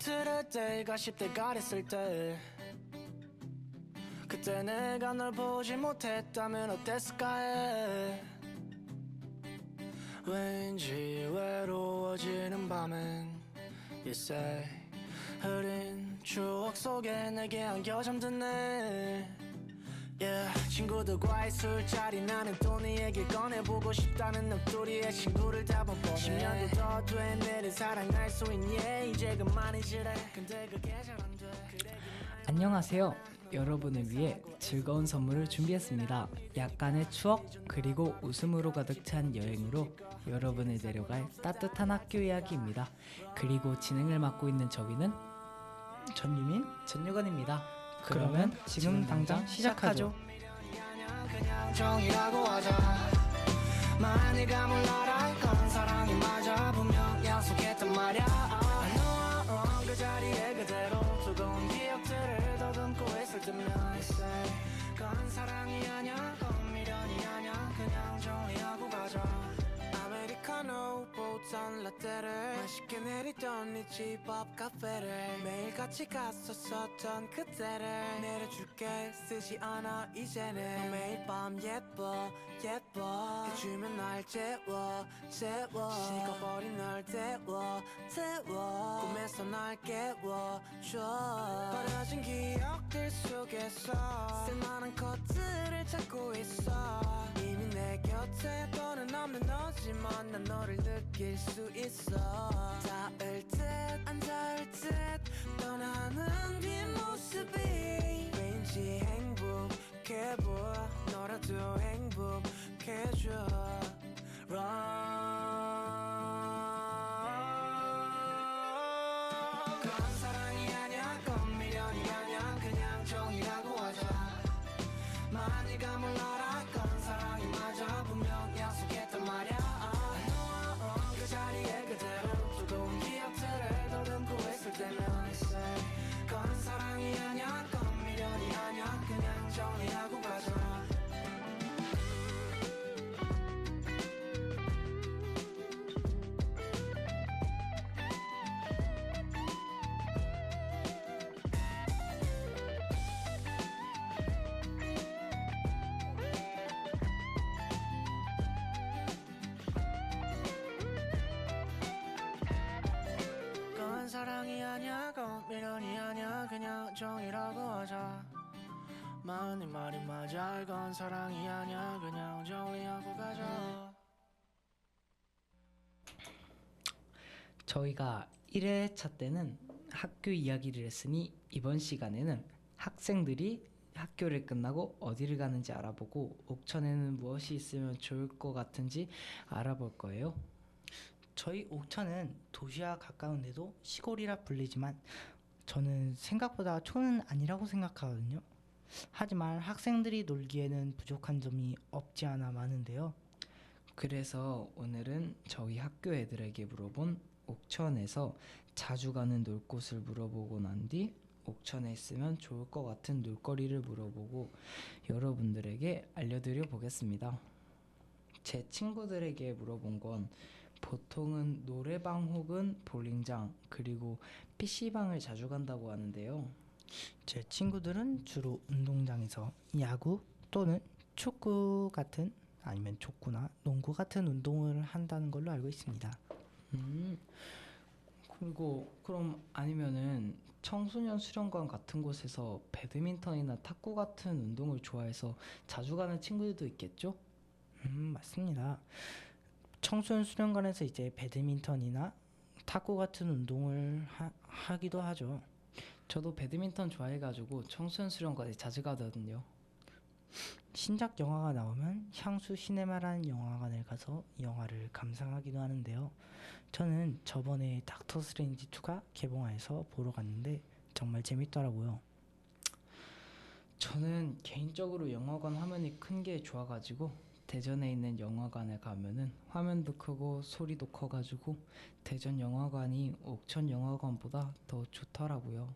들을 때가 10대가 됐을 때 그때 내가 널 보지 못했다면 어땠을까 해 왠지 외로워지는 밤엔 You say 흐린 추억 속에 내게 안겨 잠드네 Yeah, 친구들과의 술자리 나는 또 네 얘기 꺼내보고 싶다는 넋두리에 친구를 다 뻔뻔해 10년도 더 된 내를 사랑할 수 있니 이제 그만이지래 근데 그게 잘 안돼 안녕하세요. 여러분을 위해 즐거운 선물을 준비했습니다. 약간의 추억 그리고 웃음으로 가득 찬 여행으로 여러분을 데려갈 따뜻한 학교 이야기입니다. 그리고 진행을 맡고 있는 저기는 전유민, 전유건입니다. 그러면 지금 당장 시작하죠. 그냥 정이라고 하자 만일가 몰라라 이건 사랑이 맞아 분명 약속했단 말야 I know I'm wrong 그 자리에 그대로 뜨거운 기억들을 더듬고 있을 때면 I say 그건 사랑이 아냐 그건 미련이 아냐 그냥 정리하고 가자 아메리카노 보던 라떼를 맛있게 내리던 네 집 앞 카페를 매일 같이 갔었었던 그때를 내려줄게 쓰지 않아 이제는 매일 밤 예뻐 예뻐 해주면 날 재워 재워 식어버린 널 데워 데워 꿈에서 날 깨워줘 버려진 기억들 속에서 쓸만한 것들을 찾고 있어 이미 내 곁에 너는 없는 너지만 난 너를 느낄 수 있어 닿을 듯 안 닿을 듯 떠나는 뒷모습이 왠지 행복해 보여 너라도 행복해져 그건 사랑이 아냐 그건 미련이 아냐 그냥 정이라고 하자 만일가 몰라라 그건 사랑이 맞아 분명 약속했단 말야 I know I'm wrong 그 자리에 그대로 뜨거운 기억들을 더듬고 있을 때면 I say 그건 사랑이 아냐 그건 미련이 아냐 그냥 정리하고 가자 그건 사랑이 아냐 그건 미련이 아냐 그냥 정이라고 하자 마흔의 말이 맞아 이건 사랑이 아냐 그냥 정리하고 가자 저희가 1회차 때는 학교 이야기를 했으니 이번 시간에는 학생들이 학교를 끝나고 어디를 가는지 알아보고 옥천에는 무엇이 있으면 좋을 것 같은지 알아볼 거예요. 저희 옥천은 도시와 가까운데도 시골이라 불리지만 저는 생각보다 촌은 아니라고 생각하거든요. 하지만 학생들이 놀기에는 부족한 점이 없지 않아 많은데요. 그래서 오늘은 저희 학교 애들에게 물어본 옥천에서 자주 가는 놀 곳을 물어보고 난 뒤 옥천에 있으면 좋을 것 같은 놀거리를 물어보고 여러분들에게 알려드려 보겠습니다. 제 친구들에게 물어본 건 보통은 노래방 혹은 볼링장 그리고 PC방을 자주 간다고 하는데요. 제 친구들은 주로 운동장에서 야구 또는 축구 같은 아니면 족구나 농구 같은 운동을 한다는 걸로 알고 있습니다. 그리고 그럼 아니면은 청소년 수련관 같은 곳에서 배드민턴이나 탁구 같은 운동을 좋아해서 자주 가는 친구들도 있겠죠? 맞습니다. 청소년 수련관에서 이제 배드민턴이나 탁구 같은 운동을 하기도 하죠. 저도 배드민턴 좋아해가지고 청소년 수련관에 자주 가거든요. 신작 영화가 나오면 향수 시네마라는 영화관을 가서 영화를 감상하기도 하는데요. 저는 저번에 닥터 스트레인지 2가 개봉해서 보러 갔는데 정말 재밌더라고요. 저는 개인적으로 영화관 화면이 큰 게 좋아가지고 대전에 있는 영화관에 가면은 화면도 크고 소리도 커가지고 대전 영화관이 옥천 영화관보다 더 좋더라고요.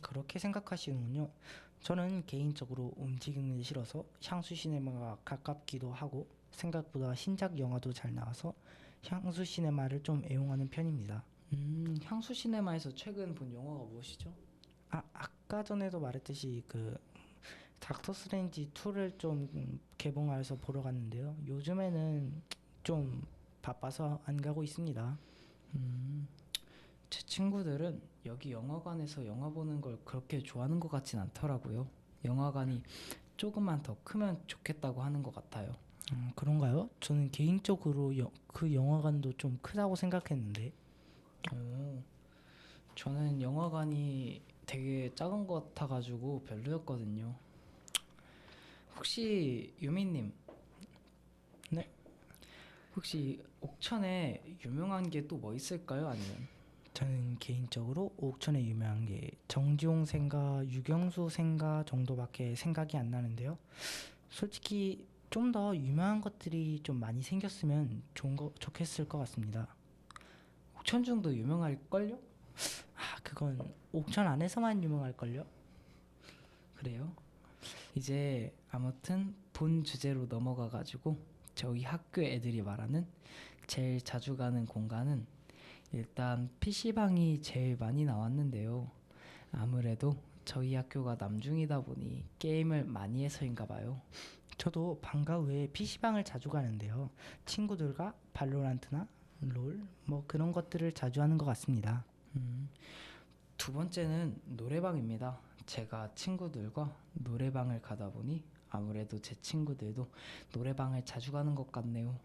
그렇게 생각하시는군요. 저는 개인적으로 움직이는 게 싫어서 향수 시네마가 가깝기도 하고 생각보다 신작 영화도 잘 나와서 향수 시네마를 좀 애용하는 편입니다. 향수 시네마에서 최근 본 영화가 무엇이죠? 아까 전에도 말했듯이 그 닥터 스트레인지 2를 좀 개봉해서 보러 갔는데요. 요즘에는 좀 바빠서 안 가고 있습니다. 음, 제 친구들은 여기 영화관에서 영화 보는 걸 그렇게 좋아하는 것 같진 않더라고요. 영화관이 조금만 더 크면 좋겠다고 하는 것 같아요. 그런가요? 저는 개인적으로 그 영화관도 좀 크다고 생각했는데. 오, 저는 영화관이 되게 작은 것 같아가지고 별로였거든요. 혹시 유미님, 네? 혹시 옥천에 유명한 게 또 뭐 있을까요? 아니면 저는 개인적으로 옥천에 유명한 게 정지용 생가, 유경수 생가 정도밖에 생각이 안 나는데요. 솔직히 좀 더 유명한 것들이 좀 많이 생겼으면 좋겠을 것 같습니다. 옥천중도 유명할걸요? 그건 옥천 안에서만 유명할걸요? 그래요? 이제 아무튼 본 주제로 넘어가가지고 저희 학교 애들이 말하는 제일 자주 가는 공간은 일단 PC방이 제일 많이 나왔는데요. 아무래도 저희 학교가 남중이다 보니 게임을 많이 해서인가 봐요. 저도 방과 후에 PC방을 자주 가는데요. 친구들과 발로란트나 롤, 뭐 그런 것들을 자주 하는 것 같습니다. 음, 두 번째는 노래방입니다. 제가 친구들과 노래방을 가다 보니 아무래도 제 친구들도 노래방을 자주 가는 것 같네요.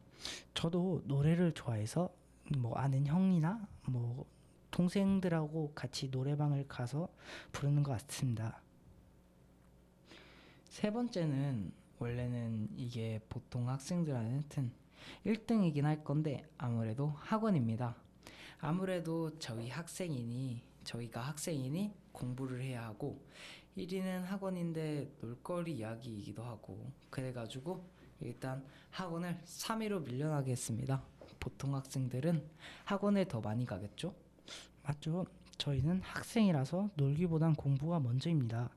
저도 노래를 좋아해서 뭐 아는 형이나 뭐 동생들하고 같이 노래방을 가서 부르는 것 같습니다. 세 번째는 원래는 이게 보통 학생들한테는 1등이긴 할 건데 아무래도 학원입니다. 아무래도 저희가 학생이니 공부를 해야 하고 1위는 학원인데 놀거리 이야기이기도 하고 그래가지고 일단 학원을 3위로 밀려나게 했습니다. 보통 학생들은 학원을 더 많이 가겠죠? 맞죠? 저희는 학생이라서 놀기보단 공부가 먼저입니다.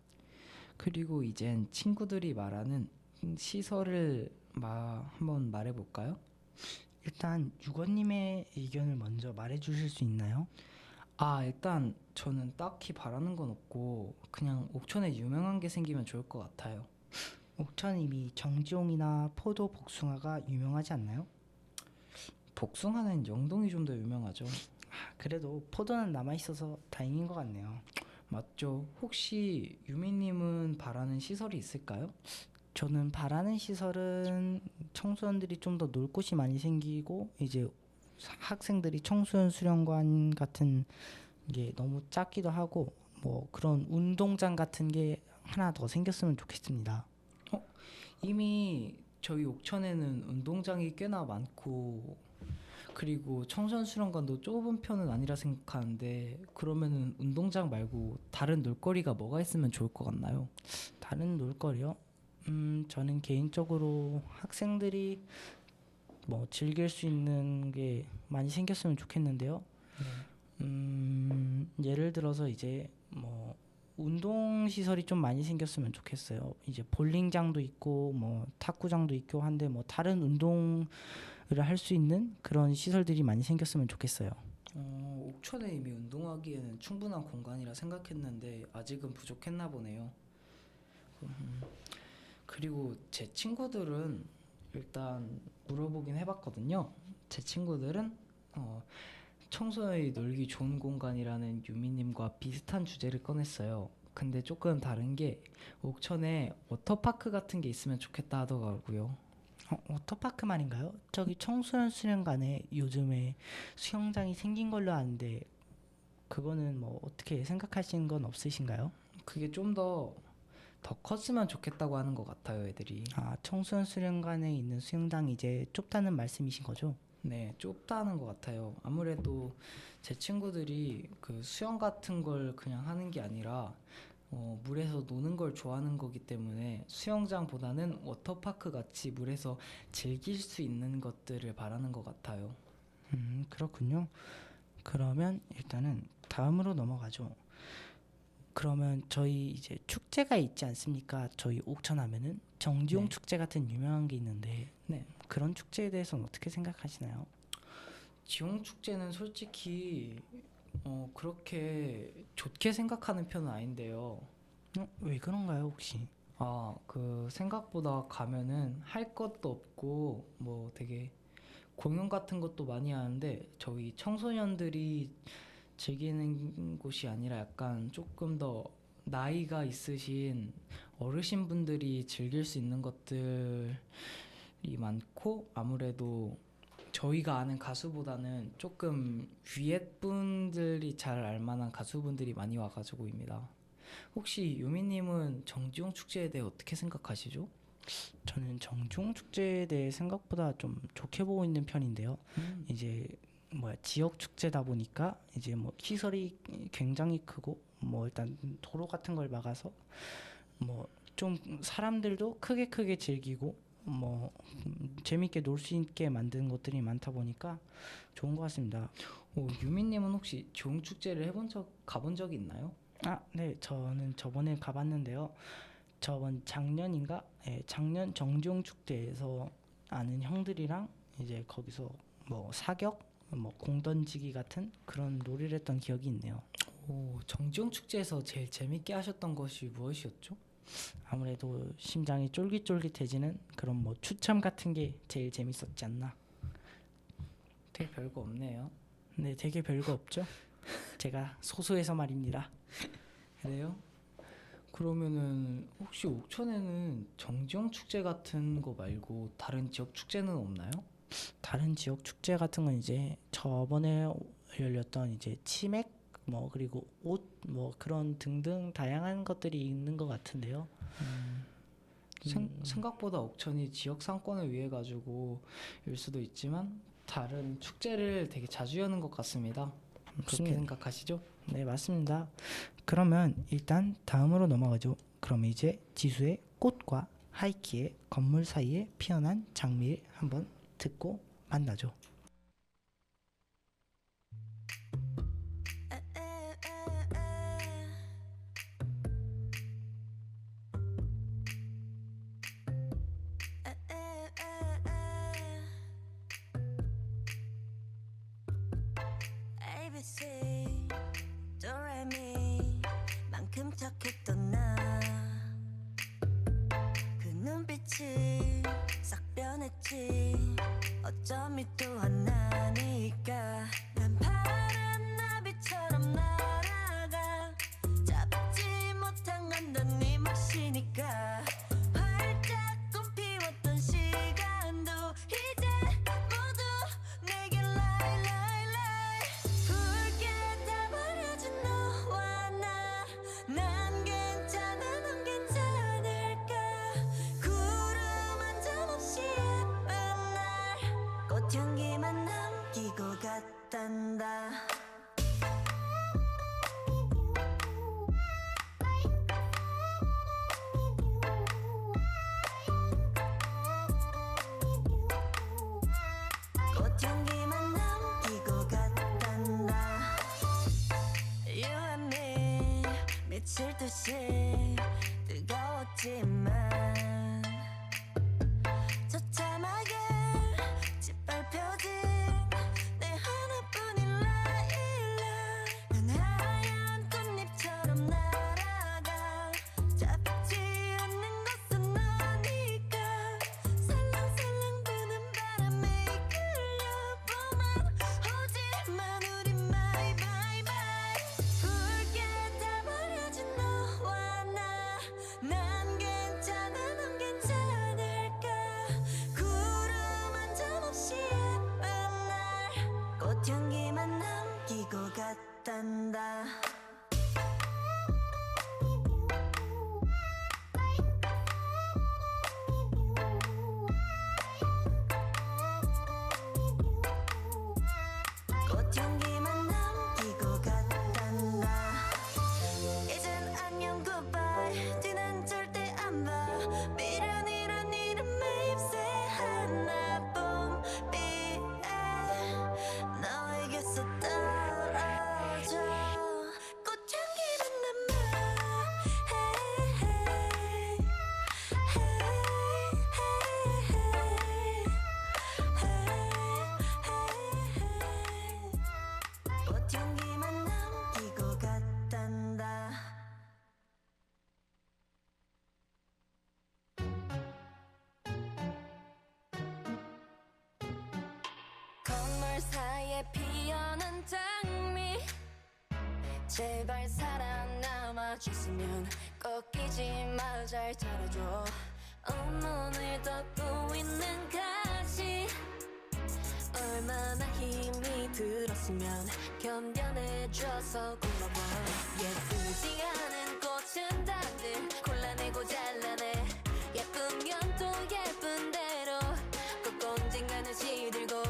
그리고 이젠 친구들이 말하는 시설을 한번 말해볼까요? 일단 유건님의 의견을 먼저 말해 주실 수 있나요? 일단 저는 딱히 바라는 건 없고 그냥 옥천에 유명한 게 생기면 좋을 것 같아요. 옥천 이미 정지용이나 포도 복숭아가 유명하지 않나요? 복숭아는 영동이 좀 더 유명하죠. 그래도 포도는 남아있어서 다행인 것 같네요. 맞죠? 혹시 유미님은 바라는 시설이 있을까요? 저는 바라는 시설은 청소년들이 좀 더 놀 곳이 많이 생기고 이제 학생들이 청소년 수련관 같은 게 너무 작기도 하고 뭐 그런 운동장 같은 게 하나 더 생겼으면 좋겠습니다. 이미 저희 옥천에는 운동장이 꽤나 많고 그리고 청소년 수련관도 좁은 편은 아니라 생각하는데 그러면은 운동장 말고 다른 놀거리가 뭐가 있으면 좋을 것 같나요? 다른 놀거리요? 저는 개인적으로 학생들이 뭐 즐길 수 있는 게 많이 생겼으면 좋겠는데요. 예를 들어서 이제 뭐 운동 시설이 좀 많이 생겼으면 좋겠어요. 이제 볼링장도 있고 뭐 탁구장도 있고 한데 뭐 다른 운동을 할 수 있는 그런 시설들이 많이 생겼으면 좋겠어요. 옥천에 이미 운동하기에는 충분한 공간이라 생각했는데 아직은 부족했나 보네요. 그리고 제 친구들은 일단 물어보긴 해봤거든요. 제 친구들은 청소년이 놀기 좋은 공간이라는 유미님과 비슷한 주제를 꺼냈어요. 근데 조금 다른 게 옥천에 워터파크 같은 게 있으면 좋겠다 하더라고요. 워터파크 말인가요? 저기 청소년 수련관에 요즘에 수영장이 생긴 걸로 아는데 그거는 뭐 어떻게 생각하시는 건 없으신가요? 그게 좀 더 컸으면 좋겠다고 하는 것 같아요, 애들이. 청소년 수련관에 있는 수영장이 이제 좁다는 말씀이신 거죠? 네, 좁다는 것 같아요. 아무래도 제 친구들이 그 수영 같은 걸 그냥 하는 게 아니라 물에서 노는 걸 좋아하는 거기 때문에 수영장보다는 워터파크 같이 물에서 즐길 수 있는 것들을 바라는 것 같아요. 그렇군요. 그러면 일단은 다음으로 넘어가죠. 그러면 저희 이제 축제가 있지 않습니까? 저희 옥천 하면은 정지용 네. 축제 같은 유명한 게 있는데 네, 그런 축제에 대해서는 어떻게 생각하시나요? 지용 축제는 솔직히 그렇게 좋게 생각하는 편은 아닌데요. 왜 그런가요, 혹시? 그 생각보다 가면은 할 것도 없고 뭐 되게 공연 같은 것도 많이 하는데 저희 청소년들이 즐기는 곳이 아니라 약간 조금 더 나이가 있으신 어르신분들이 즐길 수 있는 것들이 많고 아무래도 저희가 아는 가수보다는 조금 위에 분들이 잘 알만한 가수분들이 많이 와가지고입니다. 혹시 유미님은 정지용 축제에 대해 어떻게 생각하시죠? 저는 정중 축제에 대해 생각보다 좀 좋게 보고 있는 편인데요. 이제 지역 축제다 보니까 이제 뭐 시설이 굉장히 크고 뭐 일단 도로 같은 걸 막아서 뭐 좀 사람들도 크게 즐기고 뭐 재밌게 놀 수 있게 만든 것들이 많다 보니까 좋은 것 같습니다. 유미님은 혹시 지용 축제를 가본 적이 있나요? 네, 저는 저번에 가봤는데요. 저번 작년인가? 예, 작년 정중 축제에서 아는 형들이랑 이제 거기서 뭐 사격, 뭐 공 던지기 같은 그런 놀이를 했던 기억이 있네요. 정지용 축제에서 제일 재밌게 하셨던 것이 무엇이었죠? 아무래도 심장이 쫄깃쫄깃해지는 그런 뭐 추첨 같은 게 제일 재밌었지 않나. 되게 별거 없네요. 네, 되게 별거 없죠. 제가 소소해서 말입니다. 그래요? 그러면은 혹시 옥천에는 정지용 축제 같은 거 말고 다른 지역 축제는 없나요? 다른 지역 축제 같은 건 이제 저번에 열렸던 이제 치맥 뭐 그리고 옷 뭐 그런 등등 다양한 것들이 있는 것 같은데요. 생각보다 옥천이 지역 상권을 위해 가지고 일 수도 있지만 다른 축제를 되게 자주 여는 것 같습니다. 그렇게 생각하시죠? 네, 맞습니다. 그러면 일단 다음으로 넘어가죠. 그럼 이제 지수의 꽃과 하이키의 건물 사이에 피어난 장미를 한번 듣고 만나죠. ABC 도레미 만큼 착했던 나 그 눈빛이 싹 변했지 어쩜 이 또 하나니까 난 파란 나비처럼 날아가 잡지 못한 건 넌 네 몫이니까 활짝 꽃피웠던 시간도 이제 모두 내게 lie lie lie 붉게 다 버려진 너와 난 괜찮아 넌 괜찮을까 구름 한 점 없이 예쁜 날 꽃향기만 남기고 갔단다 꽃향기만 남기고 갔단다 You and me 미칠 듯이 뜨거웠지만 처참하게 짓밟혀진 내 하나뿐인 라일락 난 하얀 꽃잎처럼 날아가 잡지 않는 것은 너니까 살랑살랑 부는 바람에 이끌려보만 오지만 우린 bye bye bye 붉게 다 버려진 너와 난 괜찮아 넌 괜찮을까 구름 사이에 피어난 장미 제발 살아남아줬으면 꺾이지 마 잘 자라줘 온몸을 덮고 있는 가시 얼마나 힘이 들었으면 견뎌내줘서 고마워 예쁘지 않은 꽃은 다들 골라내고 잘라내 예쁘면 또 예쁜 대로 꼭 언젠가는 시들고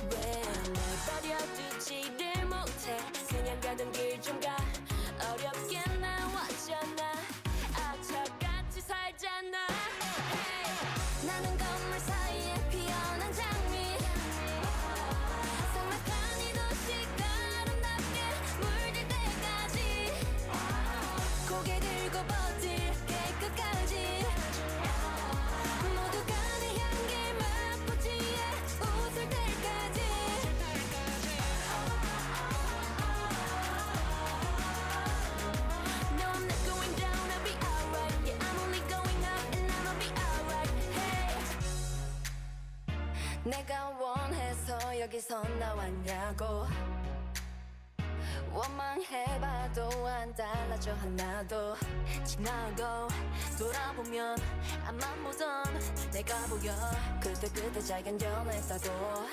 왜 날 버려두지를 못해 그냥 가던 길 좀 가 어렵게 나왔잖아 악착같이 살잖아 hey. 나는 건물 사이에 피어난 장미 삭막한 이 도시가 아름답게 물들 때까지 고개 들고 버틸게 끝까지 모두가 내 향기 맛보지에 웃을 때까지 No I'm not going down I'll be alright Yeah I'm only going up and I'ma be alright Hey 내가 원해서 여기서 나왔냐고 원망해봐도 안 달라져 하나도 지나고 돌아보면 앞만 보던 내가 보여 그때 잘 견뎌냈다고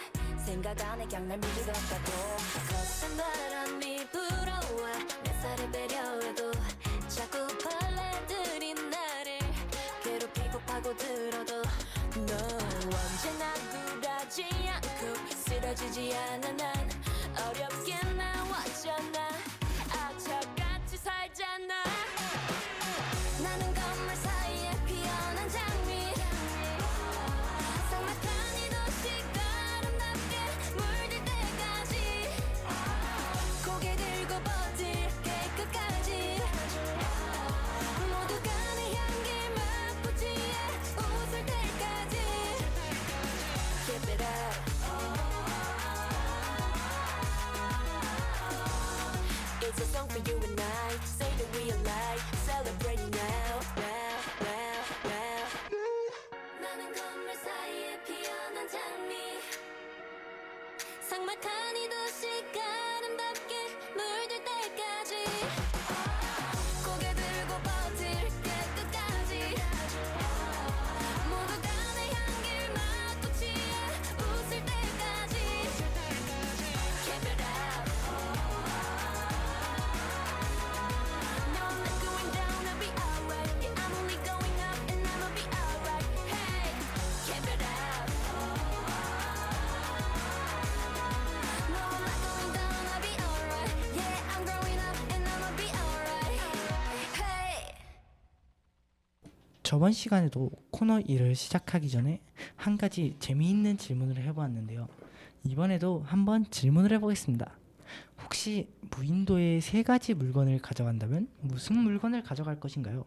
생각 안에 그냥 날 믿었다고 거센 바람이 불어와 내 살을 배려해도 자꾸 벌레들이 나를 괴롭히고 파고들어도 너 언제나 굴하지 않고 쓰러지지 않아 난 어렵게 나왔잖아 악착같이 살잖아 나는 건물 사이에 피어난 장미 삭막한 이 도시가 아름답게 물들 때까지 고개 들고 버틸게 끝까지 모두가 내 향기 맛보지에 웃을 때까지 Keep it up It's a song for you and I Say that we alive Celebrating now 나는 건물 사이에 피어난 장미 삭막한 이 도시가 아름답게 물들 때까지 고개 들고 버틸게 끝까지 모두가 내 향기를 맛보지에 웃을 때까지 Keep it up No I'm not going down I'll be alright Yeah I'm only going up and I'ma be alright Hey Keep it up No I'm not going down I'll be alright Yeah I'm growing up and I'ma be alright Hey 저번 시간에도 코너 1을 시작하기 전에 한 가지 재미있는 질문을 해보았는데요. 이번에도 한번 질문을 해보겠습니다. 혹시 무인도에 3가지 물건을 가져간다면 무슨 물건을 가져갈 것인가요?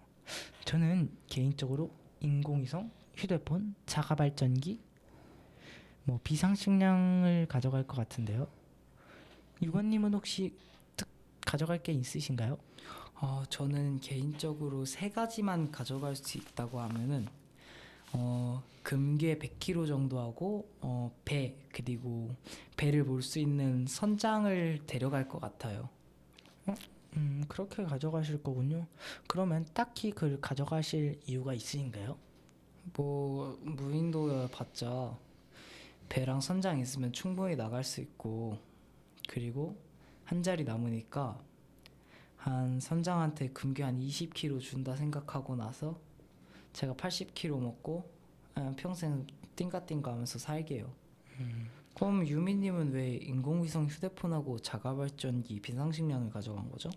저는 개인적으로 인공위성, 휴대폰, 자가발전기, 비상식량을 가져갈 것 같은데요. 유건님은 혹시 가져갈 게 있으신가요? 저는 개인적으로 3가지만 가져갈 수 있다고 하면은 금괴 100kg 정도 하고 배 그리고 배를 몰 수 있는 선장을 데려갈 것 같아요. 그렇게 가져가실 거군요. 그러면 딱히 그걸 가져가실 이유가 있으신가요? 무인도에 봤자 배랑 선장 있으면 충분히 나갈 수 있고 그리고 한 자리 남으니까 한 선장한테 금괴 한 20kg 준다 생각하고 나서 제가 80kg 먹고 평생 띵가띵가 하면서 살게요. 그럼 유미님은 왜 인공위성 휴대폰하고 자가발전기 비상식량을 가져간 거죠?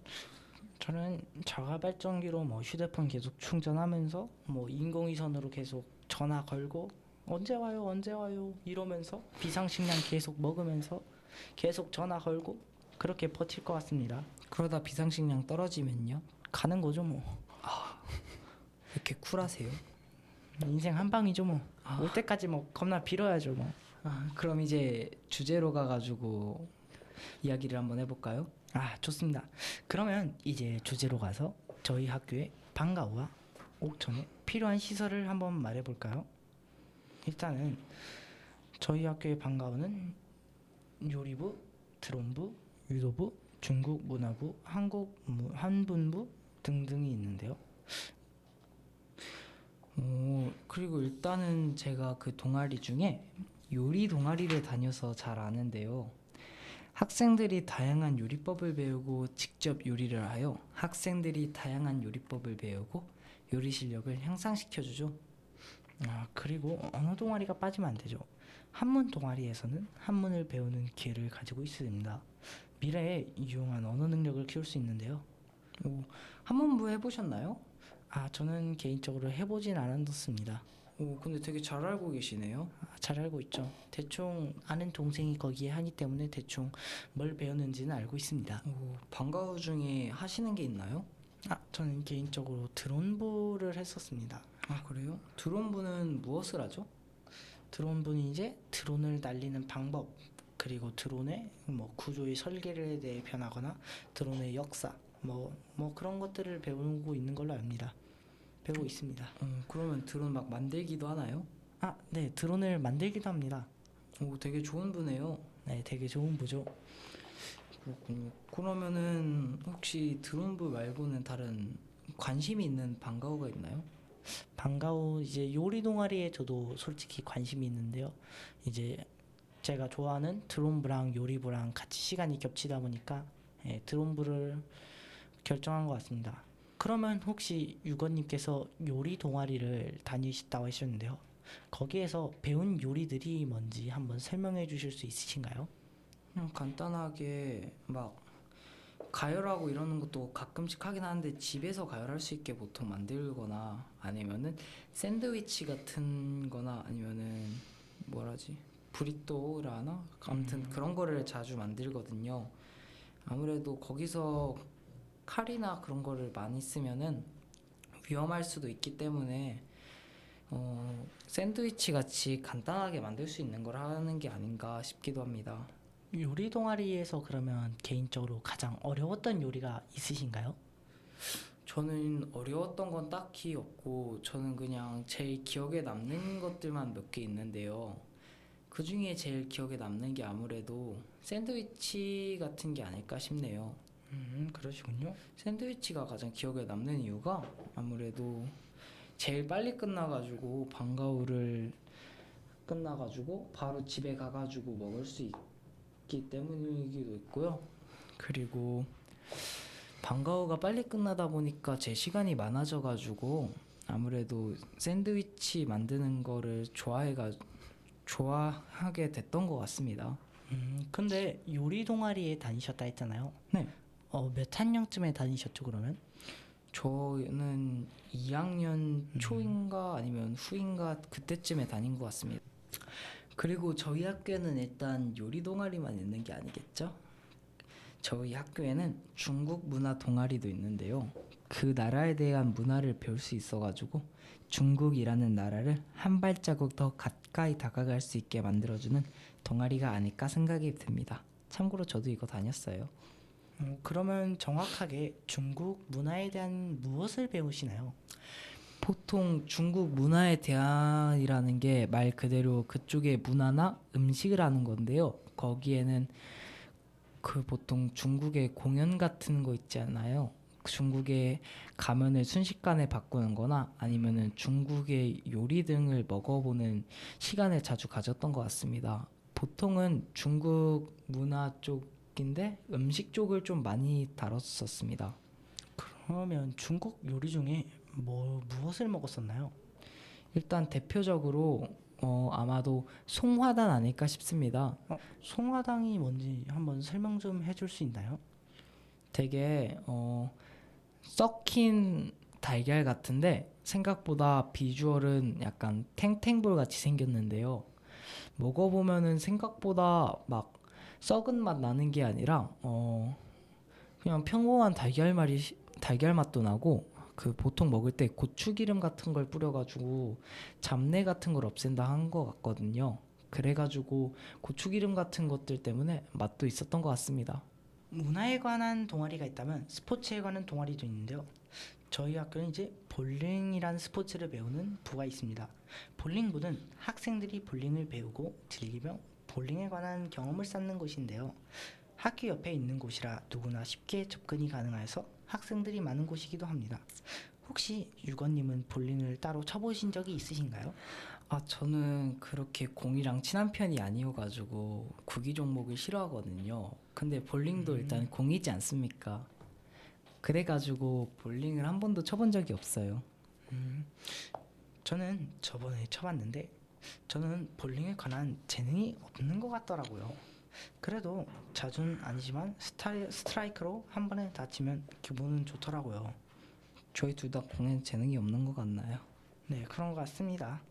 저는 자가발전기로 휴대폰 계속 충전하면서 인공위성으로 계속 전화 걸고 언제 와요 이러면서 비상식량 계속 먹으면서 계속 전화 걸고 그렇게 버틸 것 같습니다. 그러다 비상식량 떨어지면요? 가는 거죠 이렇게 쿨하세요? 인생 한 방이죠 올 때까지 겁나 빌어야죠 그럼 이제 주제로 가가지고 이야기를 한번 해볼까요? 좋습니다. 그러면 이제 주제로 가서 저희 학교의 방과후와 옥천에 필요한 시설을 한번 말해볼까요? 일단은 저희 학교의 방과후는 요리부, 드론부, 유도부, 중국 문화부, 한분부 등등이 있는데요. 그리고 일단은 제가 그 동아리 중에 요리 동아리를 다녀서 잘 아는데요. 학생들이 다양한 요리법을 배우고 직접 요리를 하여 학생들이 다양한 요리법을 배우고 요리 실력을 향상시켜주죠. 그리고 언어 동아리가 빠지면 안 되죠. 한문 동아리에서는 한문을 배우는 기회를 가지고 있습니다. 미래에 유용한 언어 능력을 키울 수 있는데요. 한문부 해보셨나요? 저는 개인적으로 해보진 않았습니다. 근데 되게 잘 알고 계시네요. 잘 알고 있죠. 대충 아는 동생이 거기에 하기 때문에 대충 뭘 배웠는지는 알고 있습니다. 방과 후 중에 하시는 게 있나요? 저는 개인적으로 드론부를 했었습니다. 그래요? 드론부는 무엇을 하죠? 드론부는 이제 드론을 날리는 방법, 그리고 드론의 구조의 설계에 대해 변하거나 드론의 역사, 그런 것들을 배우고 있는 걸로 압니다. 배우고 있습니다. 그러면 드론 막 만들기도 하나요? 네, 드론을 만들기도 합니다. 되게 좋은 부네요. 네, 되게 좋은 부죠. 그렇군요. 그러면은 혹시 드론부 말고는 다른 관심이 있는 방과후가 있나요? 방과 후 이제 요리 동아리에 저도 솔직히 관심이 있는데요. 이제 제가 좋아하는 드론부랑 요리부랑 같이 시간이 겹치다 보니까 드론부를 결정한 것 같습니다. 그러면 혹시 유건님께서 요리 동아리를 다니셨다고 하셨는데요. 거기에서 배운 요리들이 뭔지 한번 설명해 주실 수 있으신가요? 그냥 간단하게 막 가열하고 이러는 것도 가끔씩 하긴 하는데 집에서 가열할 수 있게 보통 만들거나 아니면은 샌드위치 같은 거나 아니면은 브리또라나 아무튼 그런 거를 자주 만들거든요. 아무래도 거기서 칼이나 그런 거를 많이 쓰면은 위험할 수도 있기 때문에 샌드위치 같이 간단하게 만들 수 있는 걸 하는 게 아닌가 싶기도 합니다. 요리 동아리에서 그러면 개인적으로 가장 어려웠던 요리가 있으신가요? 저는 어려웠던 건 딱히 없고 저는 그냥 제일 기억에 남는 것들만 몇 개 있는데요. 그 중에 제일 기억에 남는 게 아무래도 샌드위치 같은 게 아닐까 싶네요. 그러시군요. 샌드위치가 가장 기억에 남는 이유가 아무래도 제일 빨리 끝나가지고 방과후를 끝나가지고 바로 집에 가가지고 먹을 수 있기 때문이기도 있고요. 그리고 방과후가 빨리 끝나다 보니까 제 시간이 많아져가지고 아무래도 샌드위치 만드는 거를 좋아하게 됐던 것 같습니다. 근데 요리 동아리에 다니셨다 했잖아요. 네. 몇 학년쯤에 다니셨죠 그러면? 저는 2학년 초인가 아니면 후인가 그때쯤에 다닌 것 같습니다. 그리고 저희 학교에는 일단 요리 동아리만 있는 게 아니겠죠? 저희 학교에는 중국 문화 동아리도 있는데요. 그 나라에 대한 문화를 배울 수 있어가지고 중국이라는 나라를 한 발자국 더 가까이 다가갈 수 있게 만들어주는 동아리가 아닐까 생각이 듭니다. 참고로 저도 이거 다녔어요. 그러면 정확하게 중국 문화에 대한 무엇을 배우시나요? 보통 중국 문화에 대한이라는 게 말 그대로 그쪽의 문화나 음식을 하는 건데요. 거기에는 보통 중국의 공연 같은 거 있지 않아요? 중국의 가면을 순식간에 바꾸는 거나 아니면은 중국의 요리 등을 먹어보는 시간을 자주 가졌던 것 같습니다. 보통은 중국 문화 쪽인데 음식 쪽을 좀 많이 다뤘었습니다. 그러면 중국 요리 중에 무엇을 먹었었나요? 일단 대표적으로 아마도 송화단 아닐까 싶습니다. 송화당이 뭔지 한번 설명 좀 해줄 수 있나요? 되게 썩힌 달걀 같은데 생각보다 비주얼은 약간 탱탱볼 같이 생겼는데요. 먹어보면은 생각보다 막 썩은 맛 나는 게 아니라 그냥 평범한 달걀 맛도 나고 보통 먹을 때 고추기름 같은 걸 뿌려가지고 잡내 같은 걸 없앤다 한 것 같거든요. 그래가지고 고추기름 같은 것들 때문에 맛도 있었던 것 같습니다. 문화에 관한 동아리가 있다면 스포츠에 관한 동아리도 있는데요. 저희 학교는 이제 볼링이라는 스포츠를 배우는 부가 있습니다. 볼링부는 학생들이 볼링을 배우고 즐기며 볼링에 관한 경험을 쌓는 곳인데요. 학교 옆에 있는 곳이라 누구나 쉽게 접근이 가능해서 학생들이 많은 곳이기도 합니다. 혹시 유건님은 볼링을 따로 쳐보신 적이 있으신가요? 저는 그렇게 공이랑 친한 편이 아니어가지고 구기 종목을 싫어하거든요. 근데 볼링도 일단 공이지 않습니까? 그래가지고 볼링을 한 번도 쳐본 적이 없어요. 저는 저번에 쳐봤는데 저는 볼링에 관한 재능이 없는 것 같더라고요. 그래도 자주는 아니지만 스트라이크로 한 번에 다치면 기분은 좋더라고요. 저희 둘 다 공에 재능이 없는 것 같나요? 네, 그런 것 같습니다.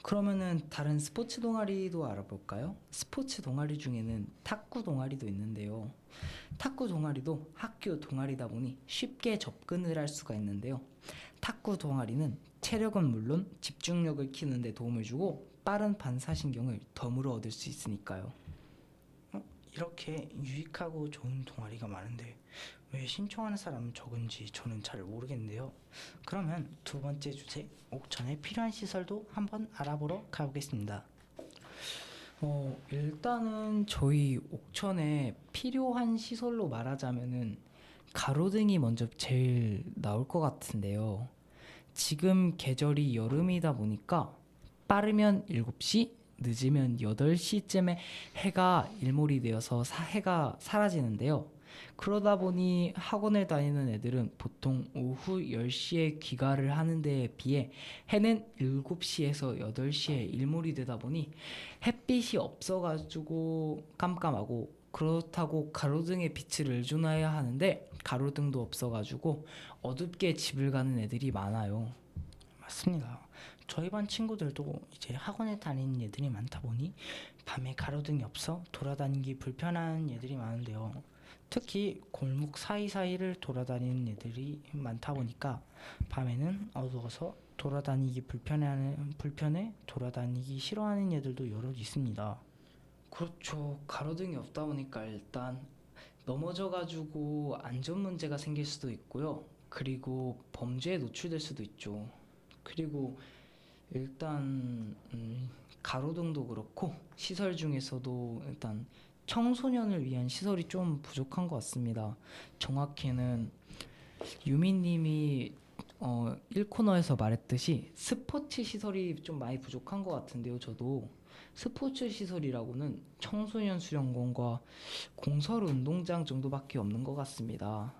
그러면은 다른 스포츠 동아리도 알아볼까요? 스포츠 동아리 중에는 탁구 동아리도 있는데요. 탁구 동아리도 학교 동아리다 보니 쉽게 접근을 할 수가 있는데요. 탁구 동아리는 체력은 물론 집중력을 키우는 데 도움을 주고 빠른 반사신경을 덤으로 얻을 수 있으니까요. 이렇게 유익하고 좋은 동아리가 많은데 왜 신청하는 사람은 적은지 저는 잘 모르겠는데요. 그러면 두 번째 주제, 옥천에 필요한 시설도 한번 알아보러 가보겠습니다. 일단은 저희 옥천에 필요한 시설로 말하자면은 가로등이 먼저 제일 나올 것 같은데요. 지금 계절이 여름이다 보니까 빠르면 7시, 늦으면 8시쯤에 해가 일몰이 되어서 해가 사라지는데요. 그러다 보니 학원을 다니는 애들은 보통 오후 10시에 귀가를 하는 데에 비해 해는 7시에서 8시에 일몰이 되다 보니 햇빛이 없어가지고 깜깜하고, 그렇다고 가로등에 빛을 의존해야 하는데 가로등도 없어가지고 어둡게 집을 가는 애들이 많아요. 맞습니다. 저희 반 친구들도 이제 학원에 다니는 애들이 많다 보니 밤에 가로등이 없어 돌아다니기 불편한 애들이 많은데요. 특히 골목 사이사이를 돌아다니는 애들이 많다 보니까 밤에는 어두워서 돌아다니기 불편해 돌아다니기 싫어하는 애들도 여럿 있습니다. 그렇죠. 가로등이 없다 보니까 일단 넘어져가지고 안전 문제가 생길 수도 있고요. 그리고 범죄에 노출될 수도 있죠. 그리고 일단 가로등도 그렇고 시설 중에서도 일단 청소년을 위한 시설이 좀 부족한 것 같습니다. 정확히는 유미님이 1코너에서 말했듯이 스포츠 시설이 좀 많이 부족한 것 같은데요. 저도 스포츠 시설이라고는 청소년 수련관과 공설 운동장 정도밖에 없는 것 같습니다.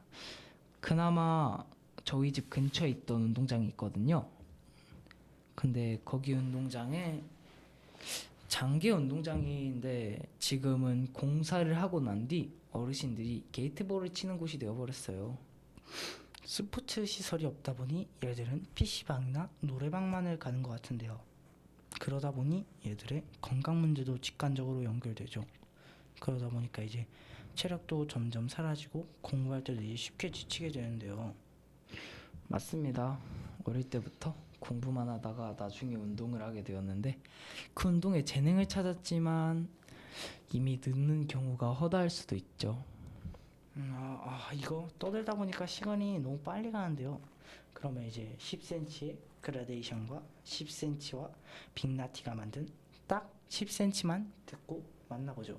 그나마 저희 집 근처에 있던 운동장이 있거든요. 근데 거기 운동장에 장기 운동장인데 지금은 공사를 하고 난 뒤 어르신들이 게이트볼을 치는 곳이 되어버렸어요. 스포츠 시설이 없다 보니 얘들은 PC방이나 노래방만을 가는 것 같은데요. 그러다 보니 얘들의 건강 문제도 직관적으로 연결되죠. 그러다 보니까 이제 체력도 점점 사라지고 공부할 때도 이제 쉽게 지치게 되는데요. 맞습니다. 어릴 때부터 공부만 하다가 나중에 운동을 하게 되었는데 그 운동에 재능을 찾았지만 이미 늦는 경우가 허다할 수도 있죠. 이거 떠들다 보니까 시간이 너무 빨리 가는데요. 그러면 이제 10cm의 그라데이션과 10cm와 빅나티가 만든 딱 10cm만 듣고 만나보죠.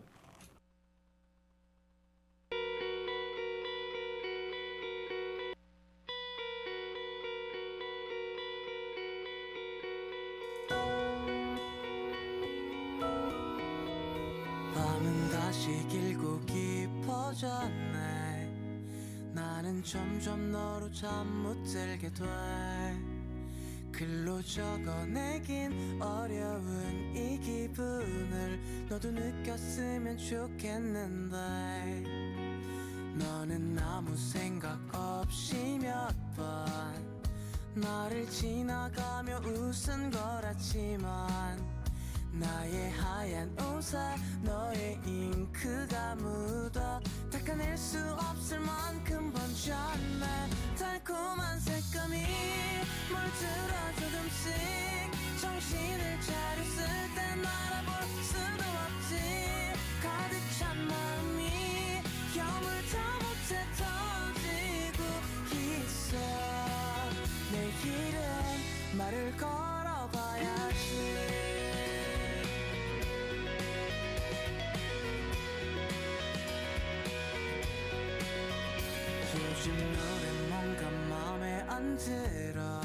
밤은 다시 길고 깊어졌네. 나는 점점 너로 잠 못 들게 돼. 글로 적어내긴 어려운 이 기분을 너도 느꼈으면 좋겠는데. 너는 아무 생각 없이 몇 번 나를 지나가며 웃은 거랐지만 나의 하얀 옷에 너의 잉크가 묻어 닦아낼 수 없을 만큼 번졌네. 달콤한 색감이 물들어 조금씩 정신을 차렸을 땐 알아볼 수도 없지. 가득 찬 마음이 여물다 못해 터지고 있어. 내일은 말을 걸어봐야지. 요즘 노래 뭔가 맘에 안 들어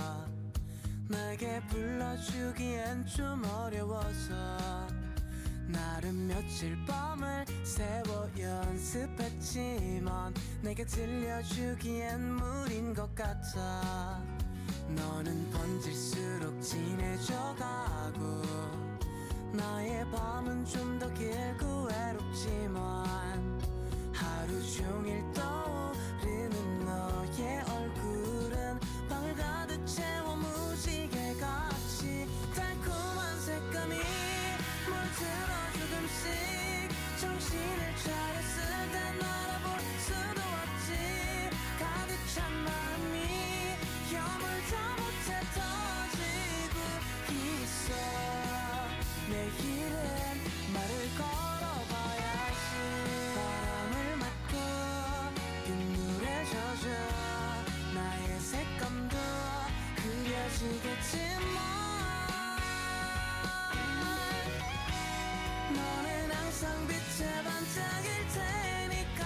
내게 불러주기엔 좀 어려워서 나름 며칠 밤을 새워 연습했지만 내게 들려주기엔 무리인 것 같아 너는 번질수록 진해져가고 나의 밤은 좀 더 길고 외롭지만 하루 종일 떠오르는 너의 얼굴은 방을 가득 채워 무지개같이 달콤한 색감이 물들어 조금씩 정신을 차렸을 땐 알아볼 수도 없지 가득 찬 마음이 여물다 못해 터지고 있어 내일은 말을 걸어봐야지 바람을 맞고 빗물에 젖어 나의 색감도 그려지겠지만 너는 항상 빛에 반짝일 테니까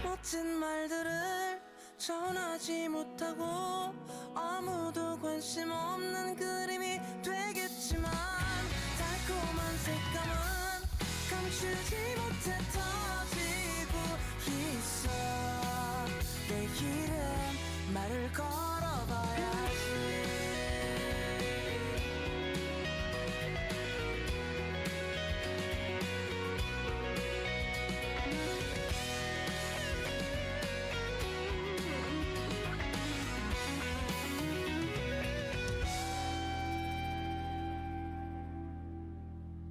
멋진 말들을 전하지 못하고 아무도 관심 없는 그림이 되겠지만 달콤한 색감은 감추지 못해 터지고 있어 내일은 말을 걸어봐야지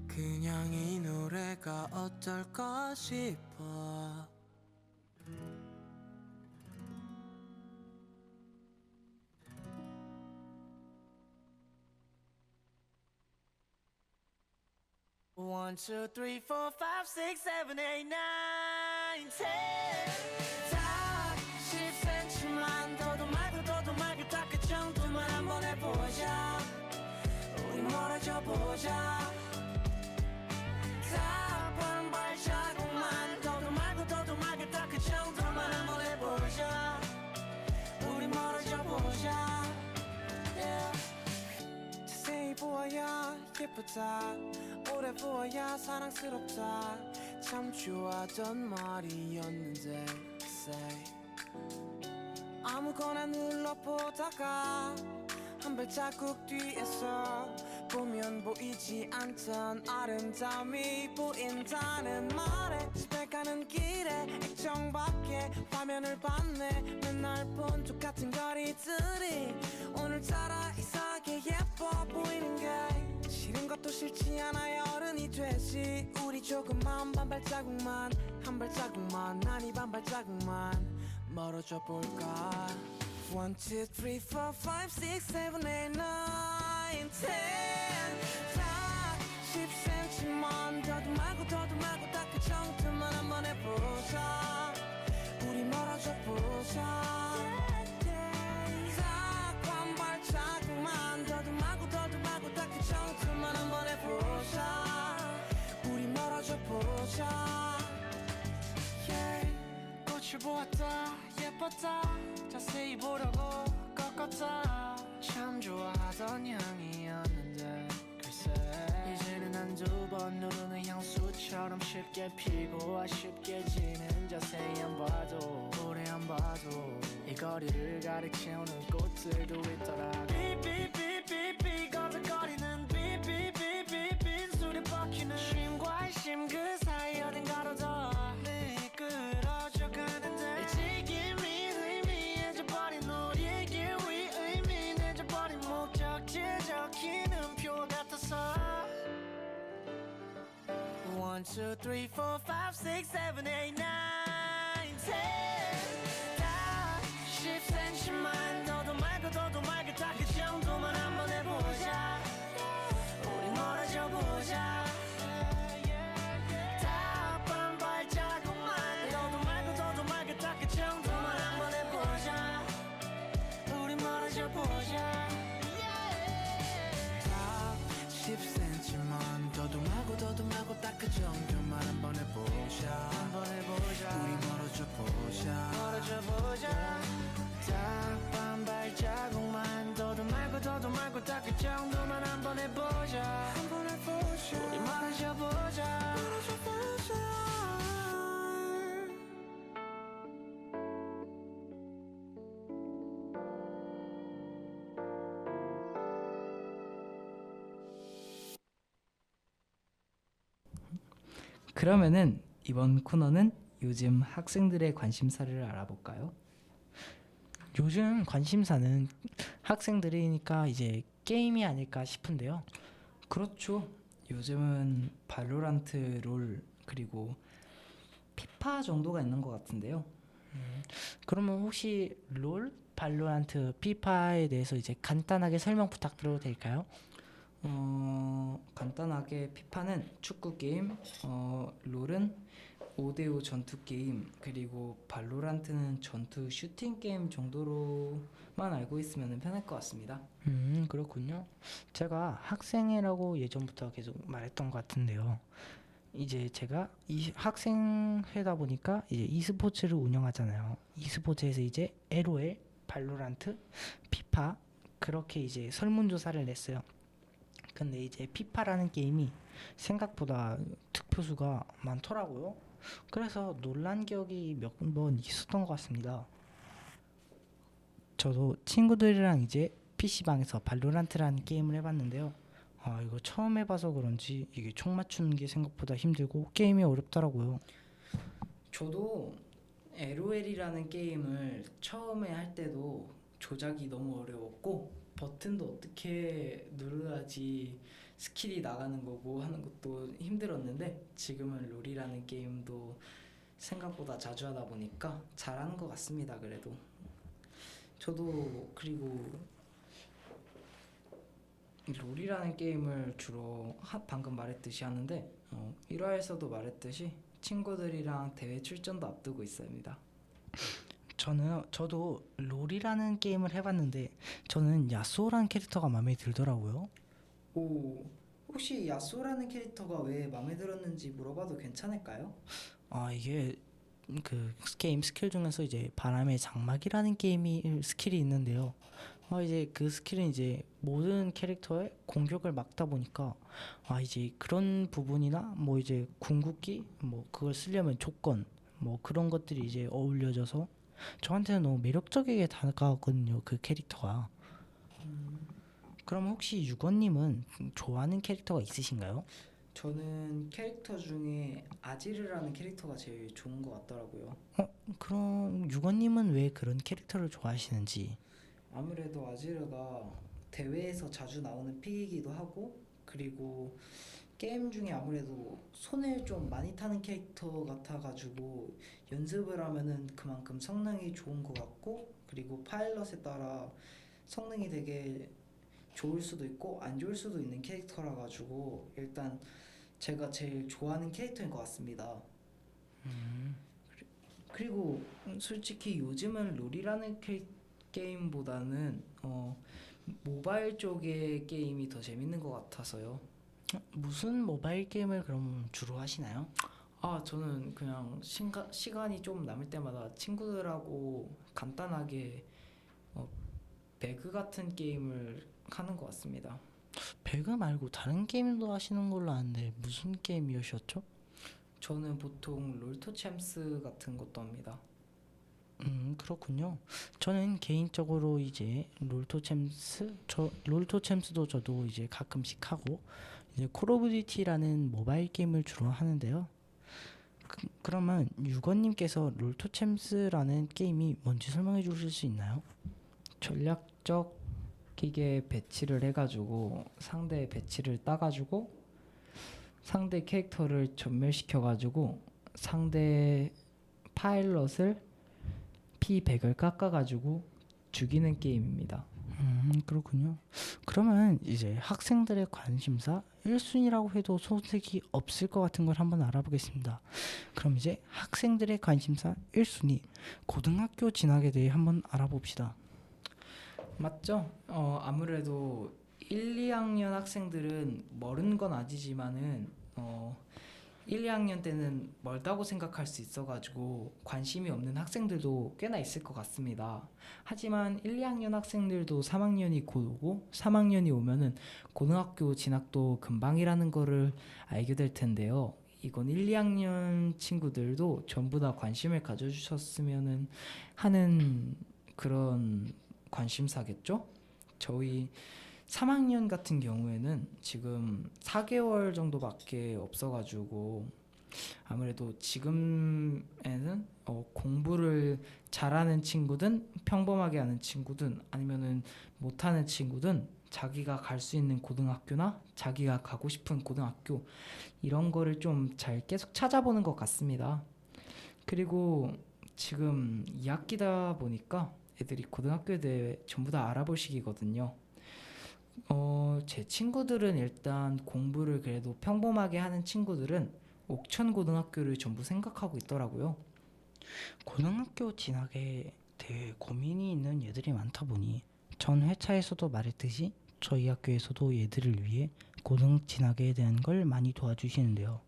그냥 이 노래가 어떨까 싶어 One, two, three, four, five, six, seven, eight, nine, 10 다 10cm만 더도 말고 딱 그 정도만 한번 해보자 우리 멀어져 보자 다른 발자국만 더도 말고 딱 그 정도만 한번 해보자 우리 멀어져 보자 yeah. 자세히 보아야 예쁘다 오래 보아야 사랑스럽다 참 좋아하던 말이었는데 say 아무거나 눌러보다가 한 발자국 뒤에서 보면 보이지 않던 아름다움이 보인다는 말에 집에 가는 길에 액정밖에 화면을 봤네 맨날 본 똑같은 거리들이 오늘따라 이상하게 예뻐 보이는 게 싫은 것도 싫지 않아 어른이 되지 우리 조금만 반 발자국만 한 발자국만 아니 반 발자국만 멀어져 볼까 1, 2, 3, 4, 5, 6, 7, 8, 9, 10 다 10cm만 더도 말고 딱 그 정도만 한번 해보자 우리 멀어져 보자 한 발자국만 더도 말고 딱 그 정도만 한번 해보자 우리 멀어져 보자 yeah. 꽃을 보았다 예뻤다 자세히 보려고 꺾었다 참 좋아하던 향이었는데 글쎄 이제는 한두 번 누르는 향수처럼 쉽게 피고 아쉽게 지는 자세히 안 봐도 오래 안 봐도 이 거리를 가득 채우는 꽃들도 있더라 삐삐삐삐삐 거덕거리는 삐삐삐삐 빈소리 뻗기는 쉼과 쉼 그 사이 어딘가로 더 이끌어져 가는데 지금이 의미해져버린 우리의 길 위 의미해져버린 목적지 적히는 표 같아서 1, 2, 3, 4, 5, 6, 7, 8, 9, 10 다 10cm만 더도 말고 딱 그 정도만 한번 해보자 우리 멀어져 보자 다른 발자국만 더도 말고 딱 그 정도만 한번 해보자 우리 멀어져 보자 다 10cm만 더도 말고 딱 그 정도만 한번 해보자 우리 그 정도만 한번 해보자 우리 마주쳐보자 그러면은 이번 코너는 요즘 학생들의 관심사를 알아볼까요? 요즘 관심사는 학생들이니까 이제 게임이 아닐까 싶은데요. 그렇죠. 요즘은 발로란트, 롤, 그리고 피파 정도가 있는 것 같은데요. 그러면 혹시 롤, 발로란트, 피파에 대해서 이제 간단하게 설명 부탁드려도 될까요? 간단하게 피파는 축구 게임, 롤은 5대5 전투 게임, 그리고 발로란트는 전투 슈팅 게임 정도로만 알고 있으면 편할 것 같습니다. 그렇군요. 제가 학생회라고 예전부터 계속 말했던 것 같은데요. 이제 제가 이 학생회다 보니까 이제 e스포츠를 운영하잖아요. e스포츠에서 이제 LOL, 발로란트, 피파 그렇게 이제 설문조사를 냈어요. 근데 이제 피파라는 게임이 생각보다 득표수가 많더라고요. 그래서 놀란 기억이 몇 번 있었던 것 같습니다. 저도 친구들이랑 이제 PC방에서 발로란트라는 게임을 해봤는데요. 이거 처음 해봐서 그런지 이게 총 맞추는 게 생각보다 힘들고 게임이 어렵더라고요. 저도 LOL이라는 게임을 처음에 할 때도 조작이 너무 어려웠고 버튼도 어떻게 눌러야지 스킬이 나가는 거고 하는 것도 힘들었는데 지금은 롤이라는 게임도 생각보다 자주 하다 보니까 잘하는 것 같습니다. 그래도 저도 그리고 롤이라는 게임을 주로 방금 말했듯이 하는데 1화에서도 말했듯이 친구들이랑 대회 출전도 앞두고 있습니다. 저도 롤이라는 게임을 해봤는데 저는 야스오라는 캐릭터가 마음에 들더라고요. 오, 혹시 야쏘라는 캐릭터가 왜 마음에 들었는지 물어봐도 괜찮을까요? 이게 그 게임 스킬 중에서 이제 바람의 장막이라는 게임이 스킬이 있는데요. 이제 그 스킬은 이제 모든 캐릭터의 공격을 막다 보니까 이제 그런 부분이나 뭐 이제 궁극기 뭐 그걸 쓰려면 조건 뭐 그런 것들이 이제 어울려져서 저한테는 너무 매력적이게 다가왔거든요. 그 캐릭터가. 그럼 혹시 유건님은 좋아하는 캐릭터가 있으신가요? 저는 캐릭터 중에 아지르라는 캐릭터가 제일 좋은 것 같더라고요. 그럼 유건님은 왜 그런 캐릭터를 좋아하시는지? 아무래도 아지르가 대회에서 자주 나오는 픽이기도 하고 그리고 게임 중에 아무래도 손을 좀 많이 타는 캐릭터 같아가지고 연습을 하면은 그만큼 성능이 좋은 것 같고 그리고 파일럿에 따라 성능이 되게 좋을 수도 있고 안 좋을 수도 있는 캐릭터라 가지고 일단 제가 제일 좋아하는 캐릭터인 것 같습니다. 그리고 솔직히 요즘은 롤이라는 게임보다는 모바일 쪽의 게임이 더 재밌는 것 같아서요. 무슨 모바일 게임을 그럼 주로 하시나요? 저는 그냥 시간이 좀 남을 때마다 친구들하고 간단하게 배그 같은 게임을 하는 것 같습니다. 배그 말고 다른 게임도 하시는 걸로 아는데 무슨 게임이셨죠? 저는 보통 롤토챔스 같은 것도 합니다. 그렇군요. 저는 개인적으로 이제 롤토챔스도 저도 이제 가끔씩 하고 이제 콜 오브 듀티라는 모바일 게임을 주로 하는데요. 그러면 유건님께서 롤토챔스라는 게임이 뭔지 설명해 주실 수 있나요? 전략적이게 배치를 해가지고 상대 배치를 따가지고 상대 캐릭터를 전멸시켜가지고 상대 파일럿을 P100을 깎아가지고 죽이는 게임입니다. 그렇군요. 그러면 이제 학생들의 관심사 1순위라고 해도 손색이 없을 것 같은 걸 한번 알아보겠습니다. 그럼 이제 학생들의 관심사 1순위 고등학교 진학에 대해 한번 알아봅시다. 맞죠? 아무래도 1, 2학년 학생들은 모르는 건 아니지만은 1, 2학년 때는 멀다고 생각할 수 있어가지고 관심이 없는 학생들도 꽤나 있을 것 같습니다. 하지만 1, 2학년 학생들도 3학년이 곧 오고 3학년이 오면은 고등학교 진학도 금방이라는 거를 알게 될 텐데요. 이건 1, 2학년 친구들도 전부 다 관심을 가져주셨으면 하는 그런 관심사겠죠? 저희 3학년 같은 경우에는 지금 4개월 정도밖에 없어가지고 아무래도 지금에는 공부를 잘하는 친구든 평범하게 하는 친구든 아니면은 못하는 친구든 자기가 갈 수 있는 고등학교나 자기가 가고 싶은 고등학교 이런 거를 좀 잘 계속 찾아보는 것 같습니다. 그리고 지금 2학기다 보니까 애들이 고등학교에 대해 전부 다 알아볼 시기거든요. 제 친구들은 일단 공부를 그래도 평범하게 하는 친구들은 옥천고등학교를 전부 생각하고 있더라고요. 고등학교 진학에 대해 고민이 있는 얘들이 많다 보니 전 회차에서도 말했듯이 저희 학교에서도 얘들을 위해 고등 진학에 대한 걸 많이 도와주시는데요.